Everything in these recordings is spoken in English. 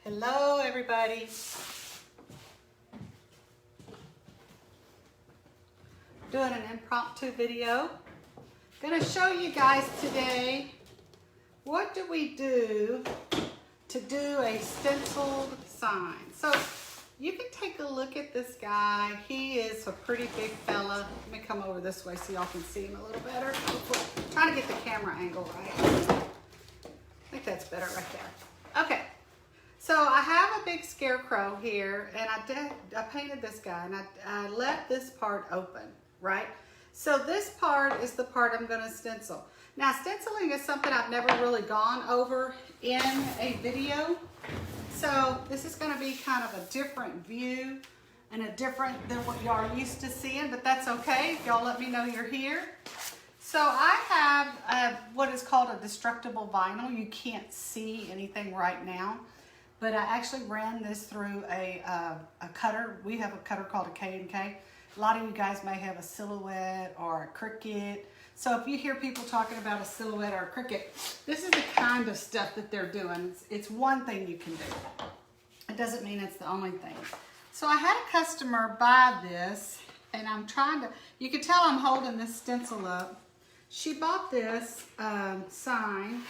Hello everybody. Doing an impromptu video. Gonna show you guys today what do we do to do a stenciled sign. So you can take a look at this guy. He is a pretty big fella. Let me come over this way so y'all can see him a little better. I'm trying to get the camera angle right. I think that's better right there. Okay. So I have a big scarecrow here, and I painted this guy, and I left this part open, right? So this part is the part I'm going to stencil. Now, stenciling is something I've never really gone over in a video. So this is going to be kind of a different view and a different than what y'all are used to seeing, but that's okay. Y'all let me know you're here. So I have what is called a destructible vinyl. You can't see anything right now. But I actually ran this through a cutter. We have a cutter called a K&K. A lot of you guys may have a Silhouette or a Cricut. So if you hear people talking about a Silhouette or a Cricut, this is the kind of stuff that they're doing. It's one thing you can do. It doesn't mean it's the only thing. So I had a customer buy this, and I'm trying to, you can tell I'm holding this stencil up. She bought this sign,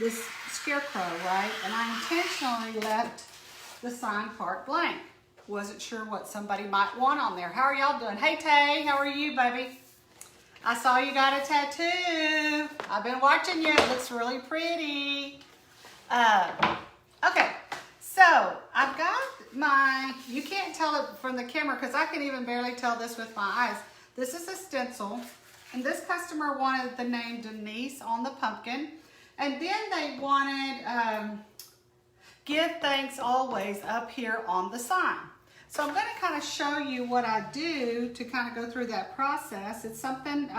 this scarecrow, right? And I intentionally left the sign part blank. Wasn't sure what somebody might want on there. How are y'all doing? Hey Tay, how are you, baby? I saw you got a tattoo. I've been watching you. It looks really pretty. Okay, so I've got my, you can't tell it from the camera because I can even barely tell this with my eyes. This is a stencil, and this customer wanted the name Denise on the pumpkin. And then they wanted give thanks always up here on the sign. So I'm going to kind of show you what I do to kind of go through that process. It's something,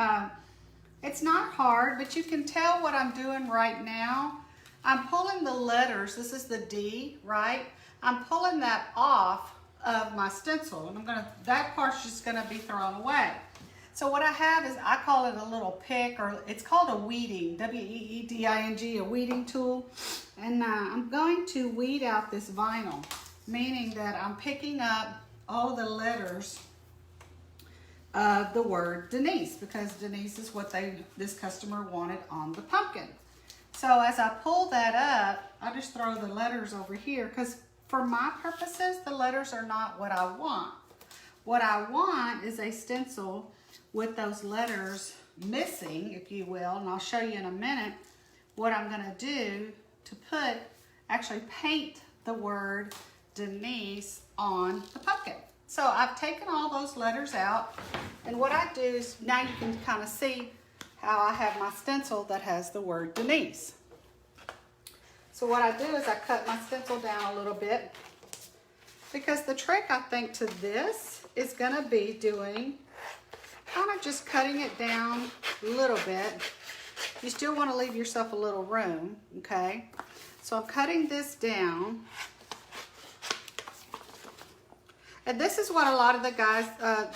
it's not hard, but you can tell what I'm doing right now. I'm pulling the letters. This is the D, right? I'm pulling that off of my stencil, and that part's just going to be thrown away. So what I have is, I call it a little pick, or it's called a weeding, W-E-E-D-I-N-G, a weeding tool. And I'm going to weed out this vinyl, meaning that I'm picking up all the letters of the word Denise, because Denise is what this customer wanted on the pumpkin. So as I pull that up, I just throw the letters over here, because for my purposes, the letters are not what I want. What I want is a stencil with those letters missing, if you will, and I'll show you in a minute what I'm going to do to actually paint the word Denise on the pumpkin. So I've taken all those letters out, and what I do is, now you can kind of see how I have my stencil that has the word Denise. So what I do is I cut my stencil down a little bit, because the trick, I think, to this is going to be doing kind of just cutting it down a little bit. You still want to leave yourself a little room, okay? So I'm cutting this down. And this is what a lot of the guys,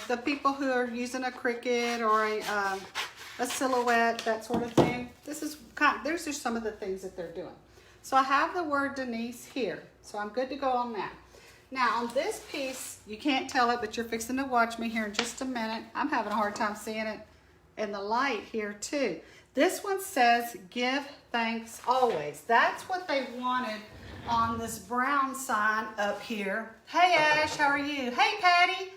the people who are using a Cricut or a Silhouette, that sort of thing, this is there's just some of the things that they're doing. So I have the word Denise here, so I'm good to go on that. Now on this piece, you can't tell it, but you're fixing to watch me here in just a minute. I'm having a hard time seeing it in the light here too. This one says, give thanks always. That's what they wanted on this brown sign up here. Hey Ash, how are you? Hey Patty.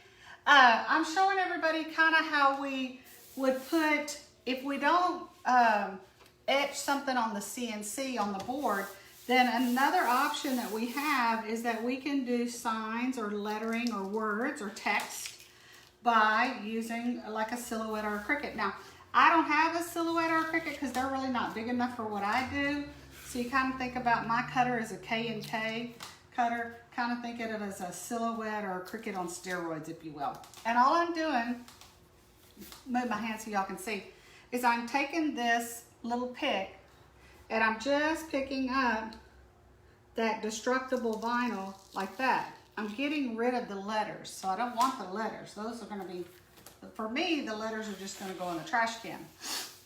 I'm showing everybody kind of how we would put, if we don't etch something on the CNC on the board, then another option that we have is that we can do signs or lettering or words or text by using like a Silhouette or a Cricut. Now, I don't have a Silhouette or a Cricut because they're really not big enough for what I do. So you kind of think about my cutter as a K&K cutter, kind of think of it as a Silhouette or a Cricut on steroids, if you will. And all I'm doing, move my hand so y'all can see, is I'm taking this little pick, and I'm just picking up that destructible vinyl like that. I'm getting rid of the letters, so I don't want the letters. Those are going to be, for me, the letters are just going to go in the trash can.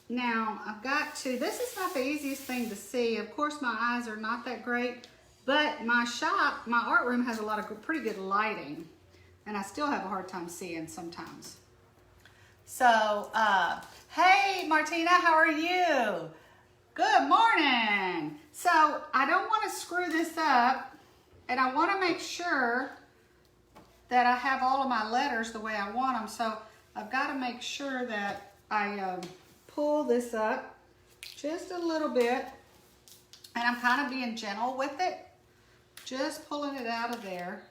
Now, I've got to, this is not the easiest thing to see. Of course, my eyes are not that great, But my shop, my art room has a lot of pretty good lighting, and I still have a hard time seeing sometimes. So, hey Martina, how are you? Good morning. So I don't want to screw this up, and I want to make sure that I have all of my letters the way I want them. So I've got to make sure that I pull this up just a little bit, and I'm kind of being gentle with it, just pulling it out of there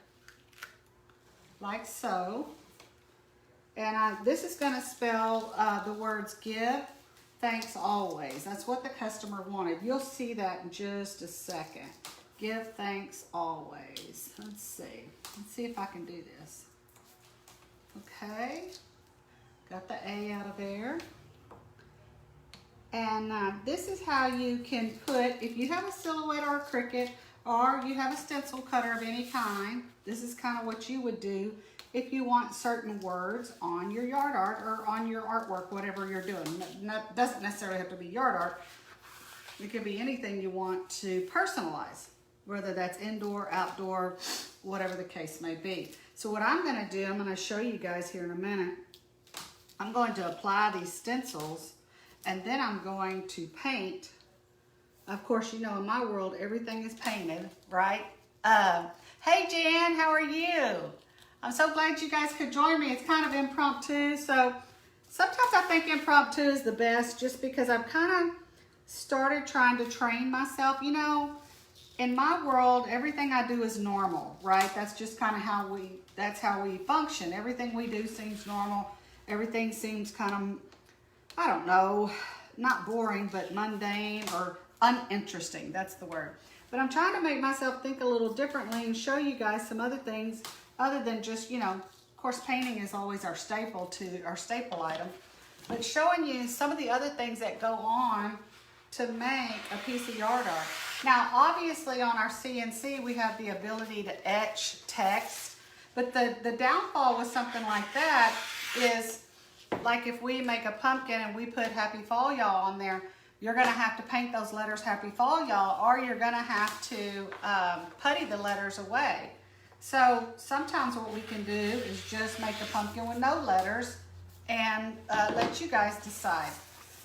like so. And this is going to spell the words give thanks always. That's what the customer wanted. You'll see that in just a second. Give thanks always. Let's see. Let's see if I can do this. Okay. Got the A out of there. And this is how you can put, if you have a silhouette or a Cricut, or you have a stencil cutter of any kind, this is kind of what you would do if you want certain words on your yard art or on your artwork, whatever you're doing. It doesn't necessarily have to be yard art. It could be anything you want to personalize, whether that's indoor, outdoor, whatever the case may be. So what I'm going to do, I'm going to show you guys here in a minute. I'm going to apply these stencils, and then I'm going to paint. Of course, you know, in my world, everything is painted, right? Hey Jan, how are you? I'm so glad you guys could join me. It's kind of impromptu, so sometimes I think impromptu is the best, just because I've kind of started trying to train myself. You know, in my world, everything I do is normal, right? That's just kind of how we function. Everything we do seems normal. Everything seems kind of, I don't know, not boring, but mundane or uninteresting. That's the word. But I'm trying to make myself think a little differently and show you guys some other things other than just, you know, of course, painting is always our staple item, but showing you some of the other things that go on to make a piece of yard art. Now, obviously on our CNC, we have the ability to etch text, but the downfall with something like that is, like if we make a pumpkin and we put Happy Fall Y'all on there, you're gonna have to paint those letters Happy Fall Y'all, or you're gonna have to putty the letters away. So sometimes what we can do is just make a pumpkin with no letters and let you guys decide.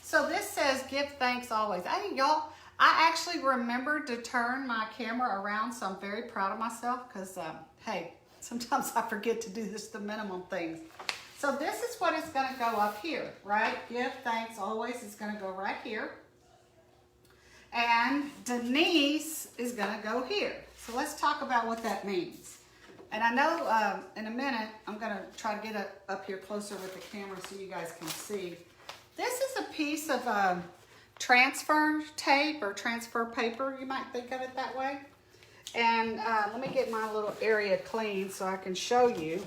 So this says give thanks always. Hey y'all, I actually remembered to turn my camera around, so I'm very proud of myself because, hey, sometimes I forget to do this, the minimum things. So this is what is going to go up here, right? Give thanks always is going to go right here. And Denise is going to go here. So let's talk about what that means. And I know in a minute, I'm going to try to get up here closer with the camera so you guys can see. This is a piece of transfer tape or transfer paper, you might think of it that way. And let me get my little area clean so I can show you.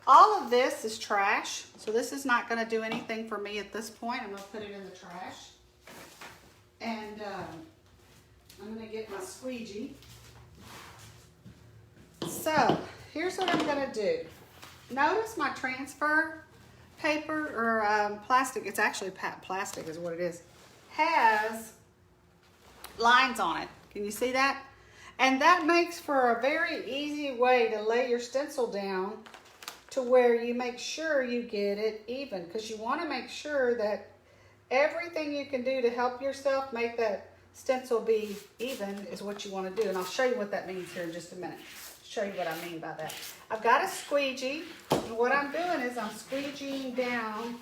All of this is trash, so this is not going to do anything for me at this point. I'm going to put it in the trash. And I'm going to get my squeegee. So here's what I'm going to do. Notice my transfer paper or plastic, it's actually plastic is what it is, has lines on it. Can you see that? And that makes for a very easy way to lay your stencil down to where you make sure you get it even, because you want to make sure that everything you can do to help yourself make that stencil be even is what you want to do. And I'll show you what that means here in just a minute. Show you what I mean by that. I've got a squeegee, and what I'm doing is I'm squeegeeing down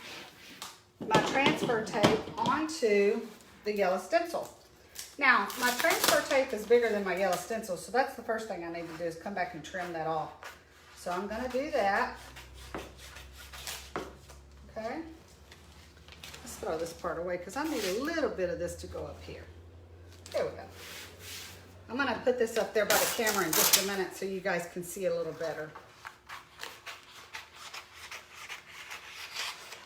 my transfer tape onto the yellow stencil. Now, my transfer tape is bigger than my yellow stencil, so that's the first thing I need to do is come back and trim that off. So I'm going to do that. Okay. Let's throw this part away because I need a little bit of this to go up here. There we go. I'm going to put this up there by the camera in just a minute so you guys can see a little better.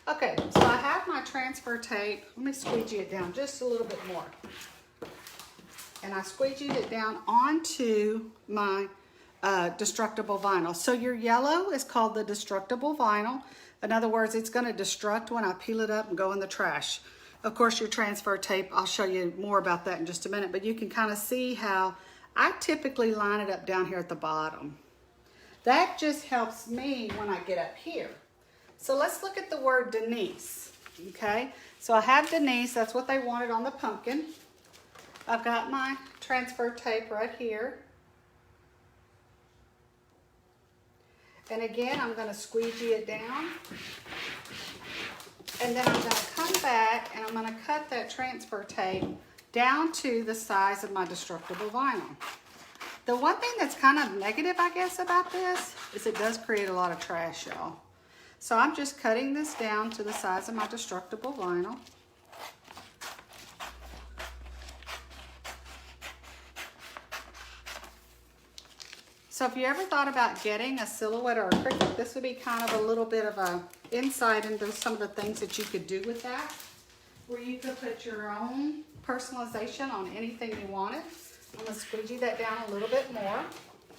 Okay, so I have my transfer tape. Let me squeegee it down just a little bit more. And I squeegeed it down onto my destructible vinyl. So your yellow is called the destructible vinyl. In other words, it's going to destruct when I peel it up and go in the trash. Of course, your transfer tape, I'll show you more about that in just a minute, but you can kind of see how I typically line it up down here at the bottom. That just helps me when I get up here. So let's look at the word Denise, okay? So I have Denise, that's what they wanted on the pumpkin. I've got my transfer tape right here. And again, I'm gonna squeegee it down. And then I'm gonna come back and I'm gonna cut that transfer tape down to the size of my destructible vinyl. The one thing that's kind of negative, I guess, about this is it does create a lot of trash, y'all. So I'm just cutting this down to the size of my destructible vinyl. So if you ever thought about getting a silhouette or a Cricut, this would be kind of a little bit of a insight into some of the things that you could do with that, where you could put your own personalization on anything you wanted. I'm going to squeegee that down a little bit more.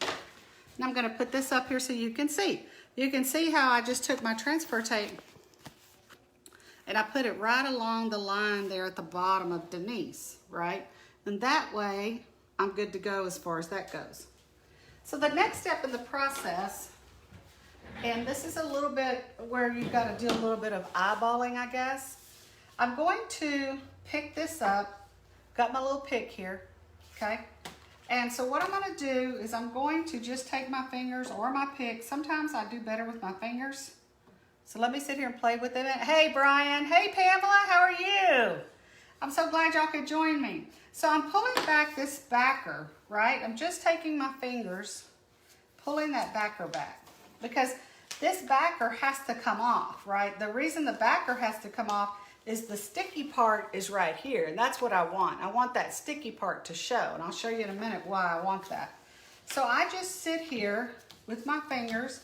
And I'm going to put this up here so you can see. You can see how I just took my transfer tape and I put it right along the line there at the bottom of Denise, right? And that way I'm good to go as far as that goes. So the next step in the process, and this is a little bit where you've got to do a little bit of eyeballing, I guess. I'm going to pick this up, got my little pick here, okay? And so what I'm going to do is I'm going to just take my fingers or my pick. Sometimes I do better with my fingers. So let me sit here and play with it. Hey, Brian. Hey, Pamela. How are you? I'm so glad y'all could join me. So I'm pulling back this backer, right? I'm just taking my fingers, pulling that backer back because this backer has to come off, right? The reason the backer has to come off is the sticky part is right here, and that's what I want. I want that sticky part to show, and I'll show you in a minute why I want that. So I just sit here with my fingers.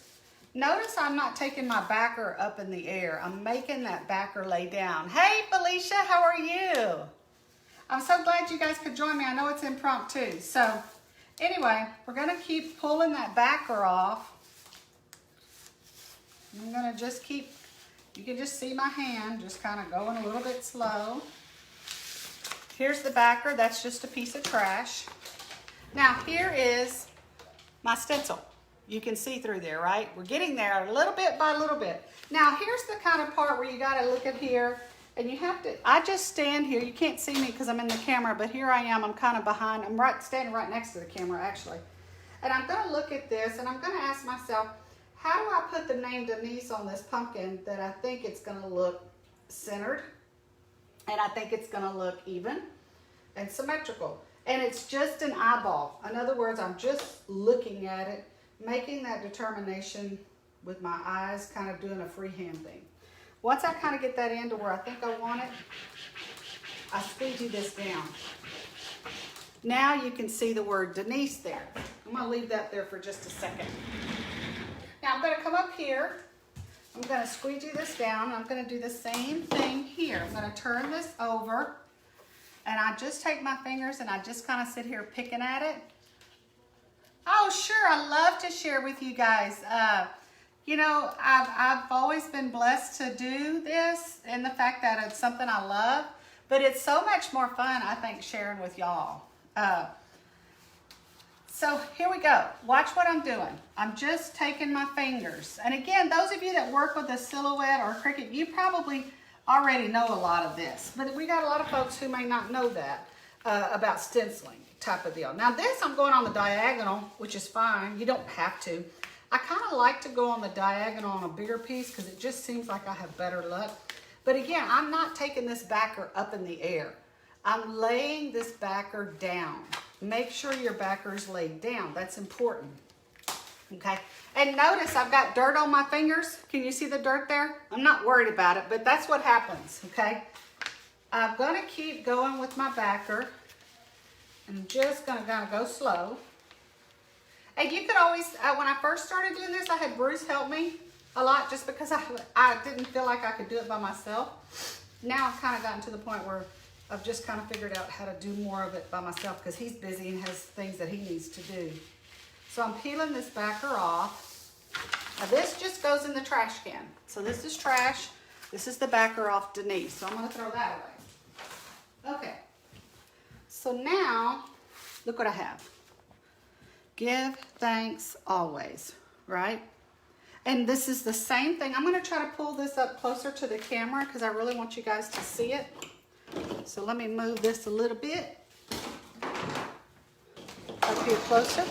Notice I'm not taking my backer up in the air. I'm making that backer lay down. Hey, Felicia, how are you? I'm so glad you guys could join me. I know it's impromptu. So anyway, we're gonna keep pulling that backer off. I'm gonna just keep, you can just see my hand just kind of going a little bit slow. Here's the backer, that's just a piece of trash. Now here is my stencil. You can see through there, right? We're getting there a little bit by little bit. Now here's the kind of part where you gotta look at here and you have to, I just stand here. You can't see me because I'm in the camera, but here I am, I'm kind of behind, I'm standing right next to the camera actually. And I'm gonna look at this and I'm gonna ask myself, how do I put the name Denise on this pumpkin that I think it's gonna look centered and I think it's gonna look even and symmetrical? And it's just an eyeball. In other words, I'm just looking at it, making that determination with my eyes, kind of doing a freehand thing. Once I kind of get that in to where I think I want it, I squeegee this down. Now you can see the word Denise there. I'm gonna leave that there for just a second. Now I'm gonna come up here, I'm gonna squeegee this down, I'm gonna do the same thing here. I'm gonna turn this over, and I just take my fingers and I just kind of sit here picking at it. Oh, sure, I love to share with you guys. You know, I've always been blessed to do this and the fact that it's something I love, but it's so much more fun, I think, sharing with y'all. So here we go. Watch what I'm doing. I'm just taking my fingers. And again, those of you that work with a silhouette or a Cricut, you probably already know a lot of this, but we got a lot of folks who may not know that about stenciling type of deal. Now this, I'm going on the diagonal, which is fine. You don't have to. I kind of like to go on the diagonal on a bigger piece because it just seems like I have better luck. But again, I'm not taking this backer up in the air. I'm laying this backer down. Make sure your backer is laid down. That's important. Okay. And notice I've got dirt on my fingers. Can you see the dirt there? I'm not worried about it, but that's what happens. Okay. I'm going to keep going with my backer. I'm just going to kind of go slow. And you could always, when I first started doing this, I had Bruce help me a lot just because I didn't feel like I could do it by myself. Now I've kind of gotten to the point where I've just kind of figured out how to do more of it by myself because he's busy and has things that he needs to do. So I'm peeling this backer off. Now this just goes in the trash can. So this is trash. This is the backer off Denise. So I'm going to throw that away. Okay. So now, look what I have. Give thanks always, right? And this is the same thing. I'm going to try to pull this up closer to the camera because I really want you guys to see it. So let me move this a little bit. Up here closer.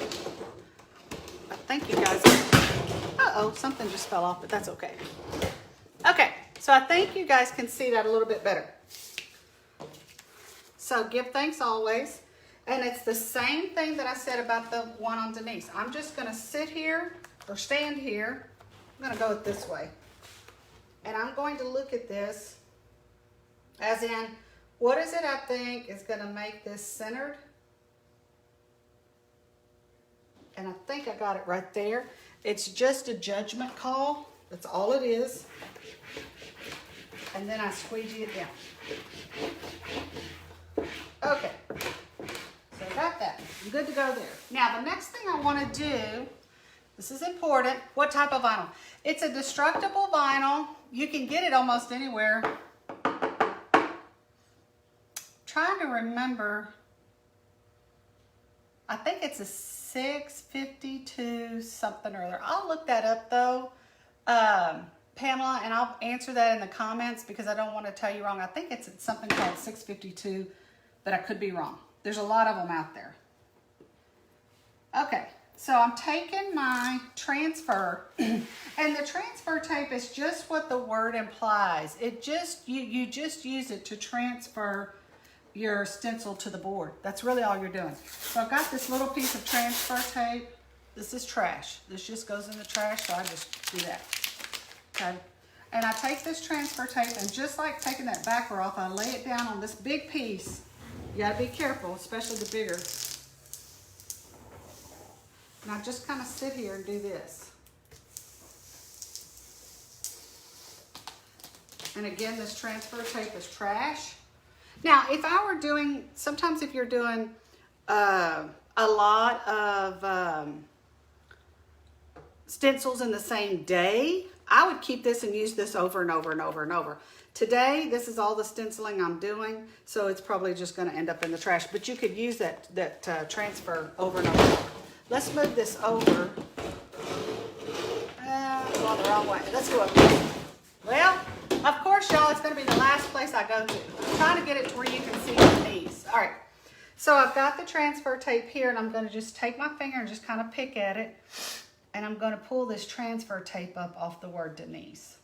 I think you guys, uh-oh, something just fell off, but that's okay. Okay, so I think you guys can see that a little bit better. So give thanks always. And it's the same thing that I said about the one on Denise. I'm just going to sit here or stand here. I'm going to go it this way. And I'm going to look at this as in, what is it I think is going to make this centered? And I think I got it right there. It's just a judgment call. That's all it is. And then I squeegee it down. Okay. So I got that. I'm good to go there. Now the next thing I want to do, this is important. What type of vinyl? It's a destructible vinyl. You can get it almost anywhere. Trying to remember. I think it's a 652 something or other. I'll look that up though, Pamela, and I'll answer that in the comments because I don't want to tell you wrong. I think it's something called 652, but I could be wrong. There's a lot of them out there. Okay, so I'm taking my transfer, and the transfer tape is just what the word implies. It just, you just use it to transfer your stencil to the board. That's really all you're doing. So I've got this little piece of transfer tape. This is trash. This just goes in the trash, so I just do that. Okay. And I take this transfer tape, and just like taking that backer off, I lay it down on this big piece. You gotta be careful, especially the bigger. And I just kind of sit here and do this. And again, this transfer tape is trash. Now, if I were doing, sometimes if you're doing a lot of stencils in the same day, I would keep this and use this over and over and over and over. Today, this is all the stenciling I'm doing, so it's probably just going to end up in the trash. But you could use that transfer over and over. Let's move this over. Well, the wrong way. Let's go up here. Well, of course, y'all, it's going to be the last place I go to. I'm trying to get it to where you can see my knees. All right. So I've got the transfer tape here, and I'm going to just take my finger and just kind of pick at it. And I'm going to pull this transfer tape up off the word Denise.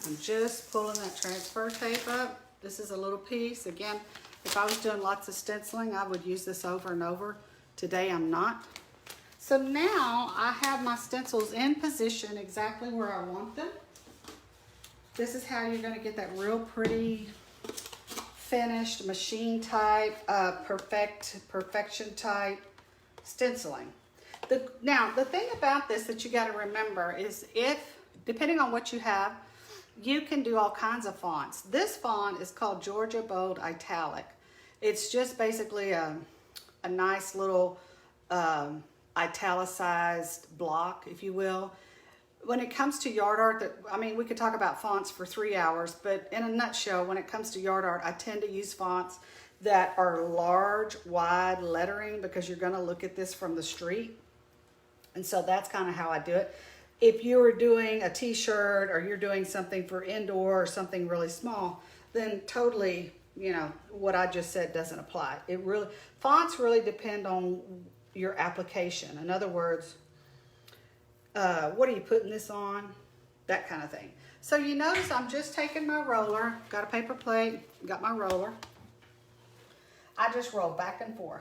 I'm just pulling that transfer tape up. This is a little piece. Again, if I was doing lots of stenciling, I would use this over and over. Today, I'm not. So now I have my stencils in position exactly where I want them. This is how you're going to get that real pretty, finished, machine type, perfection type stenciling. Now, the thing about this that you got to remember is depending on what you have, you can do all kinds of fonts. This font is called Georgia Bold Italic. It's just basically a nice little italicized block, if you will. When it comes to yard art, I mean, we could talk about fonts for 3 hours, but in a nutshell, when it comes to yard art, I tend to use fonts that are large, wide lettering because you're going to look at this from the street. And so that's kind of how I do it. If you were doing a t-shirt or you're doing something for indoor or something really small, then totally, you know, what I just said doesn't apply. Fonts really depend on your application. In other words, what are you putting this on? That kind of thing. So you notice I'm just taking my roller, got a paper plate, got my roller. I just roll back and forth.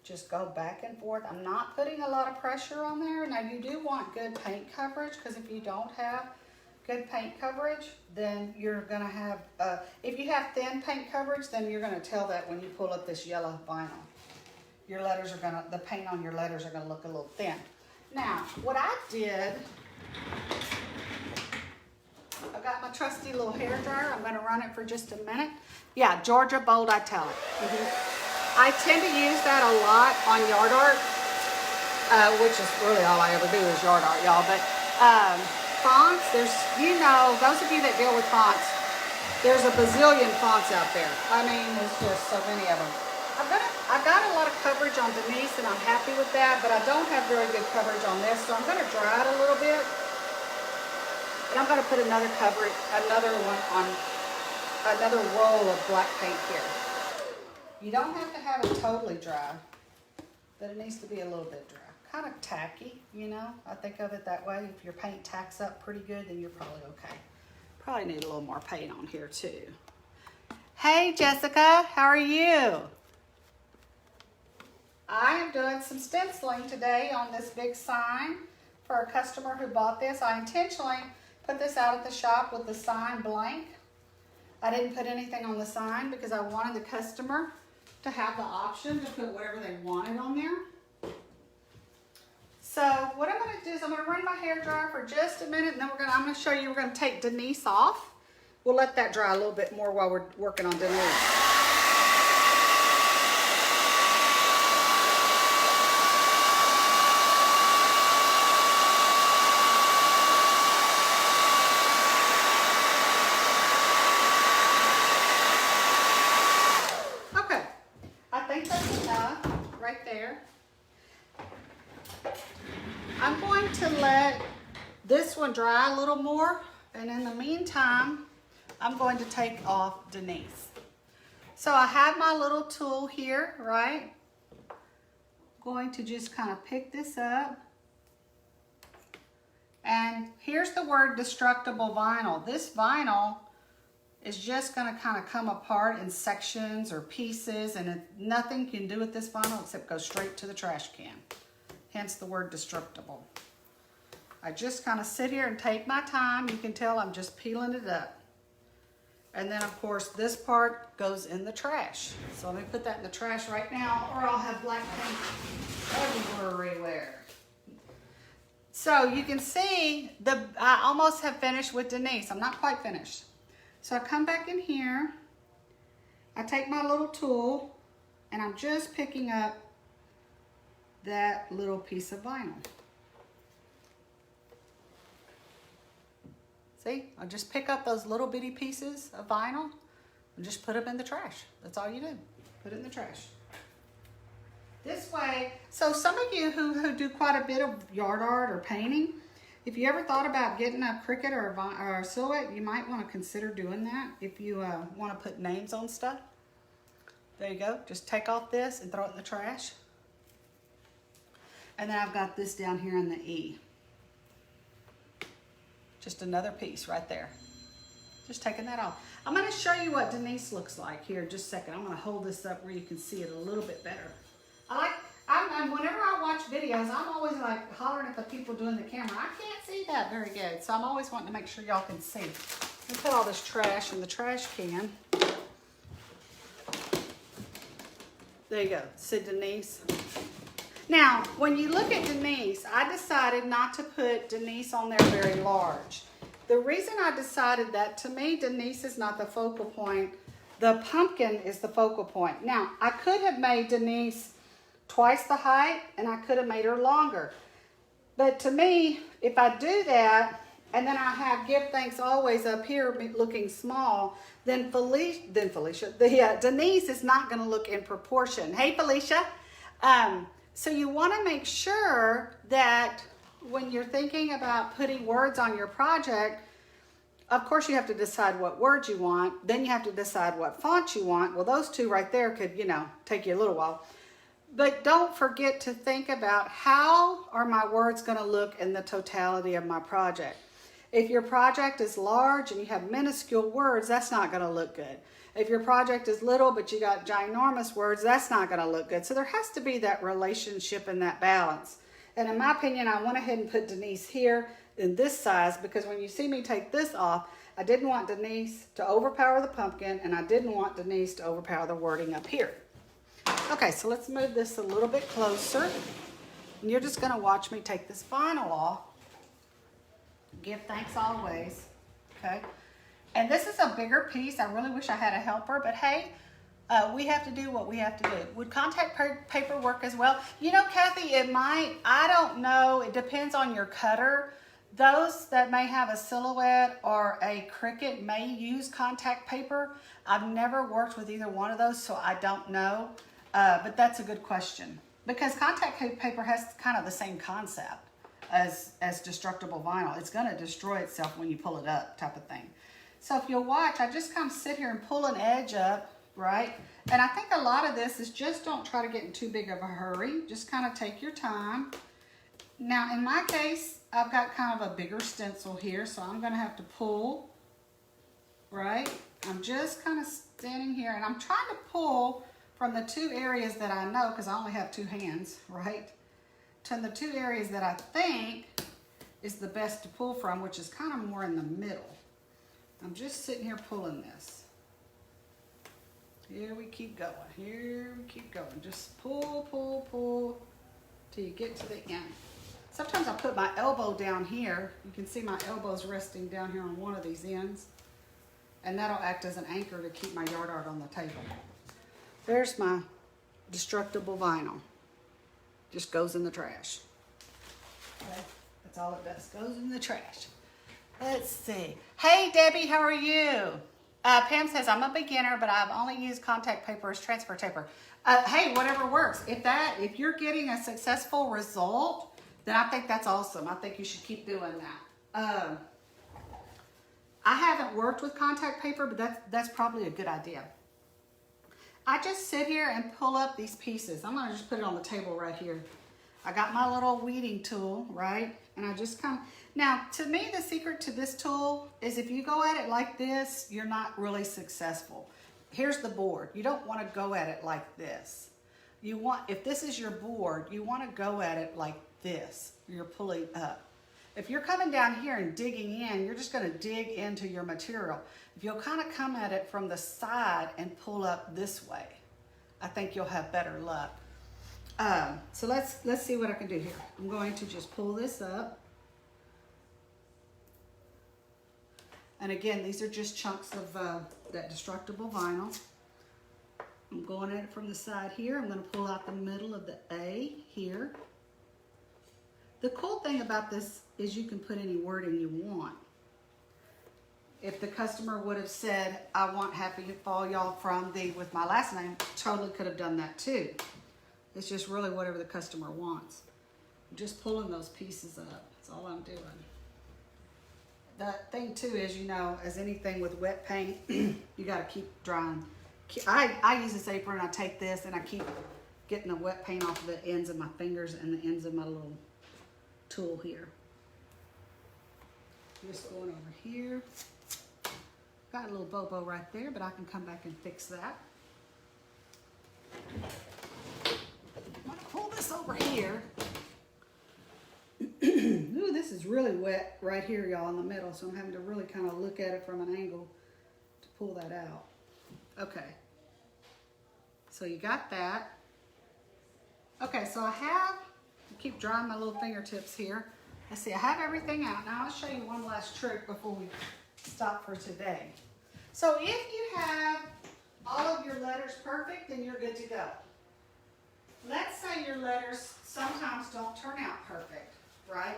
Just go back and forth. I'm not putting a lot of pressure on there. Now you do want good paint coverage, because if you don't have good paint coverage, then you're gonna have, if you have thin paint coverage, then you're gonna tell that when you pull up this yellow vinyl. Your letters are gonna, the paint on your letters are gonna look a little thin. Now, what I did, I got my trusty little hair dryer. I'm gonna run it for just a minute. Yeah, Georgia Bold Italic. I tend to use that a lot on yard art, which is really all I ever do is yard art, y'all. But fonts, there's, you know, those of you that deal with fonts, there's a bazillion fonts out there. I mean, there's just so many of them. I've got a lot of coverage on Denise, and I'm happy with that, but I don't have very good coverage on this, so I'm going to dry it a little bit. And I'm going to put another one on another roll of black paint here. You don't have to have it totally dry, but it needs to be a little bit dry. Kind of tacky, you know. I think of it that way. If your paint tacks up pretty good, then you're probably okay. Probably need a little more paint on here too. Hey Jessica, how are you? I am doing some stenciling today on this big sign for a customer who bought this. I intentionally put this out at the shop with the sign blank. I didn't put anything on the sign because I wanted the customer to have the option to put whatever they wanted on there. So what I'm going to do is I'm going to run my hair dryer for just a minute, and then I'm going to show you, we're going to take Denise off. We'll let that dry a little bit more while we're working on Denise. I'm going to let this one dry a little more, and in the meantime, I'm going to take off Denise. So I have my little tool here, right? I'm going to just kind of pick this up. And here's the word destructible vinyl. This vinyl is just going to kind of come apart in sections or pieces, and nothing can do with this vinyl except go straight to the trash can. Hence the word destructible. I just kind of sit here and take my time. You can tell I'm just peeling it up. And then of course this part goes in the trash. So let me put that in the trash right now, or I'll have black paint everywhere. So you can see I almost have finished with Denise. I'm not quite finished. So I come back in here, I take my little tool, and I'm just picking up that little piece of vinyl. See, I'll just pick up those little bitty pieces of vinyl and just put them in the trash. That's all you do, put it in the trash. This way, so some of you who do quite a bit of yard art or painting, if you ever thought about getting a Cricut or a silhouette, you might want to consider doing that if you want to put names on stuff. There you go, just take off this and throw it in the trash. And then I've got this down here in the E. Just another piece right there. Just taking that off. I'm going to show you what Denise looks like here in just a second. I'm going to hold this up where you can see it a little bit better. Whenever I watch videos, I'm always like hollering at the people doing the camera. I can't see that very good, so I'm always wanting to make sure y'all can see. Let me put all this trash in the trash can. There you go. See Denise? Now, when you look at Denise, I decided not to put Denise on there very large. The reason I decided that, to me, Denise is not the focal point. The pumpkin is the focal point. Now, I could have made Denise twice the height, and I could have made her longer. But to me, if I do that, and then I have Give Thanks Always up here looking small, then Denise is not going to look in proportion. Hey, Felicia. So you want to make sure that when you're thinking about putting words on your project, of course you have to decide what words you want. Then you have to decide what font you want. Well, those two right there could, take you a little while. But don't forget to think about how are my words going to look in the totality of my project. If your project is large and you have minuscule words, that's not going to look good. If your project is little but you got ginormous words, that's not going to look good. So there has to be that relationship and that balance. And in my opinion, I went ahead and put Denise here in this size because when you see me take this off, I didn't want Denise to overpower the pumpkin, and I didn't want Denise to overpower the wording up here. Okay, so let's move this a little bit closer. And you're just going to watch me take this vinyl off. Give Thanks Always. Okay. And this is a bigger piece. I really wish I had a helper, but hey, we have to do what we have to do. Would contact paper work as well? Kathy, it might. I don't know. It depends on your cutter. Those that may have a silhouette or a Cricut may use contact paper. I've never worked with either one of those, so I don't know. But that's a good question. Because contact paper has kind of the same concept as destructible vinyl. It's going to destroy itself when you pull it up, type of thing. So if you'll watch, I just kind of sit here and pull an edge up, right? And I think a lot of this is just don't try to get in too big of a hurry. Just kind of take your time. Now, in my case, I've got kind of a bigger stencil here, so I'm going to have to pull, right? I'm just kind of standing here, and I'm trying to pull from the two areas that I know, because I only have two hands, right? To the two areas that I think is the best to pull from, which is kind of more in the middle. I'm just sitting here pulling this. Here we keep going. Here we keep going. Just pull, pull, pull till you get to the end. Sometimes I put my elbow down here. You can see my elbow's resting down here on one of these ends. And that'll act as an anchor to keep my yard art on the table. There's my destructible vinyl. Just goes in the trash. Okay, that's all it does, goes in the trash. Let's see. Hey Debbie, how are you? Pam says, I'm a beginner, but I've only used contact paper as transfer paper. Hey, whatever works. If you're getting a successful result, then I think that's awesome. I think you should keep doing that. I haven't worked with contact paper, but that's probably a good idea. I just sit here and pull up these pieces. I'm gonna just put it on the table right here. I got my little weeding tool, right? And I just kind of, now to me, the secret to this tool is if you go at it like this, you're not really successful. Here's the board. You don't want to go at it like this. You want, if this is your board, you want to go at it like this. You're pulling up. If you're coming down here and digging in, you're just going to dig into your material. If you'll kind of come at it from the side and pull up this way, I think you'll have better luck. So let's see what I can do here. I'm going to just pull this up. And again, these are just chunks of that destructible vinyl. I'm going at it from the side here. I'm going to pull out the middle of the A here. The cool thing about this is you can put any wording you want. If the customer would have said, I want Happy Fall Y'all from the, with my last name, totally could have done that too. It's just really whatever the customer wants. I'm just pulling those pieces up. That's all I'm doing. The thing too is, you know, as anything with wet paint, you got to keep drying. I use this apron, I take this and I keep getting the wet paint off the ends of my fingers and the ends of my little tool here. Just going over here. Got a little bobo right there, but I can come back and fix that. I'm gonna pull this over here. Ooh, this is really wet right here, y'all, in the middle, so I'm having to really kind of look at it from an angle to pull that out. Okay. So you got that. Okay, so I keep drying my little fingertips here. Let's see, I have everything out. Now I'll show you one last trick before we stop for today. So if you have all of your letters perfect, then you're good to go. Let's say your letters sometimes don't turn out perfect, right?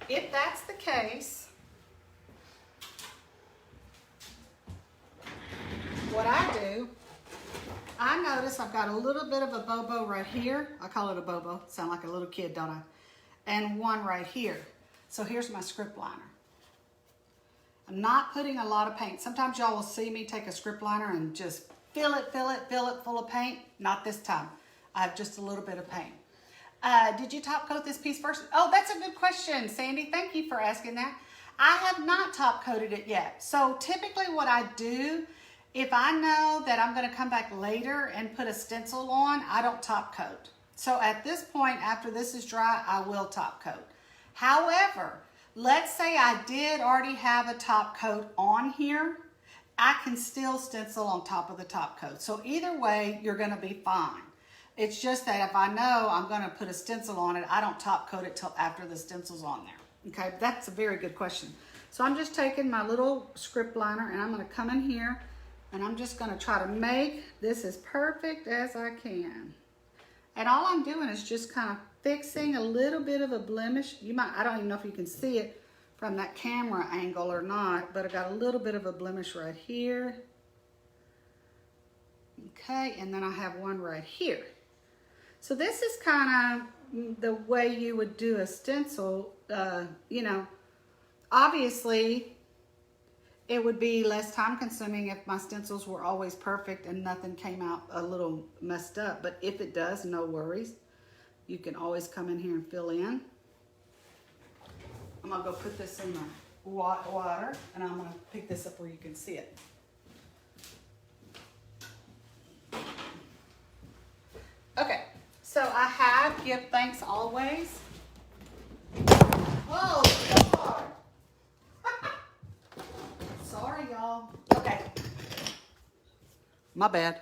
If that's the case, what I do, I notice I've got a little bit of a bobo right here. I call it a bobo. Sound like a little kid, don't I? And one right here. So here's my script liner. I'm not putting a lot of paint. Sometimes y'all will see me take a script liner and just fill it full of paint. Not this time. I have just a little bit of paint. Did you top coat this piece first? Oh, that's a good question, Sandy. Thank you for asking that. I have not top coated it yet. So typically what I do, if I know that I'm going to come back later and put a stencil on, I don't top coat. So at this point, after this is dry, I will top coat. However, let's say I did already have a top coat on here, I can still stencil on top of the top coat. So either way, you're going to be fine. It's just that if I know I'm going to put a stencil on it, I don't top coat it till after the stencil's on there. Okay, that's a very good question. So I'm just taking my little script liner and I'm going to come in here and I'm just going to try to make this as perfect as I can. And all I'm doing is just kind of fixing a little bit of a blemish. I don't even know if you can see it from that camera angle or not, but I got a little bit of a blemish right here. Okay, and then I have one right here. So this is kind of the way you would do a stencil. You know, obviously it would be less time consuming if my stencils were always perfect and nothing came out a little messed up. But if it does, no worries. You can always come in here and fill in. I'm gonna go put this in the water and I'm gonna pick this up where you can see it. Okay, so I have Give Thanks Always. Oh, God. Sorry, y'all. Okay. My bad.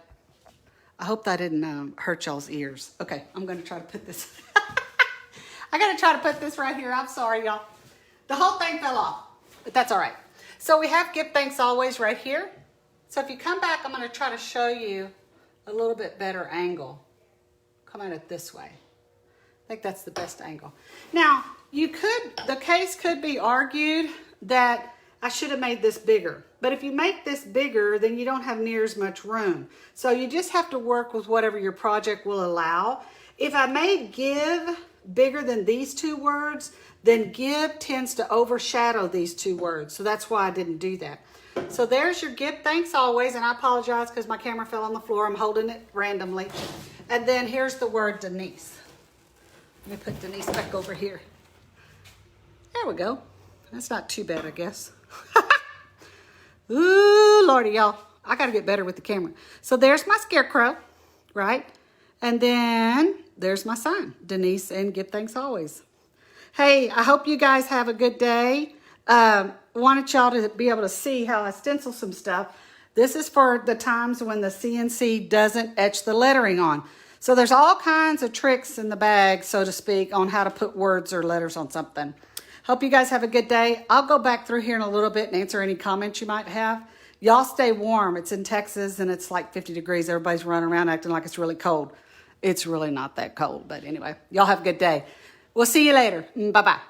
I hope that didn't hurt y'all's ears. Okay, I'm going to try to put this. I got to try to put this right here. I'm sorry, y'all. The whole thing fell off, but that's all right. So we have Give Thanks Always right here. So if you come back, I'm going to try to show you a little bit better angle. Come at it this way. I think that's the best angle. Now, the case could be argued that I should have made this bigger. But if you make this bigger, then you don't have near as much room. So you just have to work with whatever your project will allow. If I made Give bigger than these two words, then Give tends to overshadow these two words. So that's why I didn't do that. So there's your Give Thanks Always, and I apologize because my camera fell on the floor. I'm holding it randomly. And then here's the word Denise. Let me put Denise back over here. There we go. That's not too bad, I guess. Ooh, Lordy, y'all. I got to get better with the camera. So there's my Scarecrow, right? And then there's my sign, Denise and Give Thanks Always. Hey, I hope you guys have a good day. Wanted y'all to be able to see how I stencil some stuff. This is for the times when the CNC doesn't etch the lettering on. So there's all kinds of tricks in the bag, so to speak, on how to put words or letters on something. Hope you guys have a good day. I'll go back through here in a little bit and answer any comments you might have. Y'all stay warm. It's in Texas and it's like 50 degrees. Everybody's running around acting like it's really cold. It's really not that cold, but anyway, y'all have a good day. We'll see you later. Bye-bye.